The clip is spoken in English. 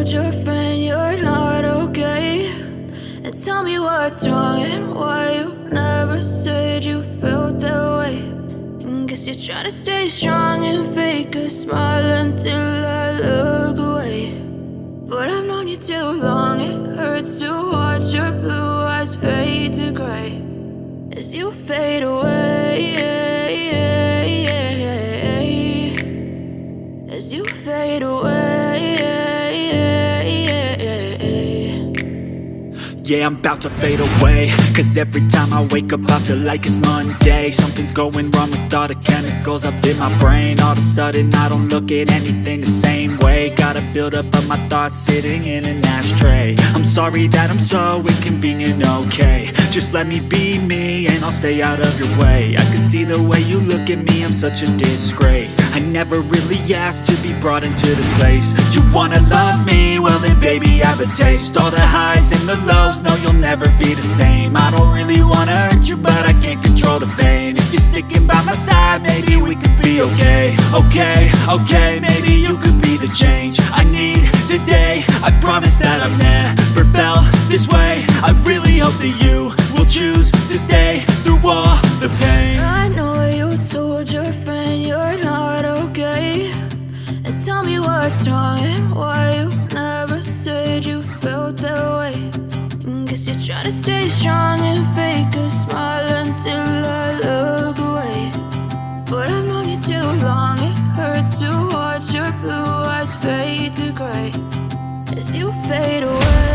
told your friend you're not okay? And tell me what's wrong and why you never said you felt that way. And guess you're trying to stay strong and fake a smile until I look away. But I've known you too long, it hurts to watch your blue eyes fade to gray as you fade away, as you fade away. Yeah, I'm about to fade away, cause every time I wake up I feel like it's Monday. Something's going wrong with all the chemicals up in my brain. All of a sudden I don't look at anything the same way. Got a buildup of my thoughts sitting in an ashtray. I'm sorry that I'm so inconvenient, okay? Just let me be me and I'll stay out of your way. I can see the way you look at me, I'm such a disgrace. I never really asked to be brought into this place. You wanna love me? Well then baby have a taste. All the highs and the lows, no, you'll never be the same. I don't really wanna hurt you, but I can't control the pain. If you're sticking by my side, maybe we could be okay. Okay, maybe you could be the change I need today. I promise that I've never felt this way. I really hope that you will choose to stay through all the pain. I know you told your friend you're not okay. And tell me what's wrong and why you never said you felt that way. Guess you're trying to stay strong and fake a smile until I look away. But I've known you too long, it hurts to watch your blue eyes fade to gray as you fade away.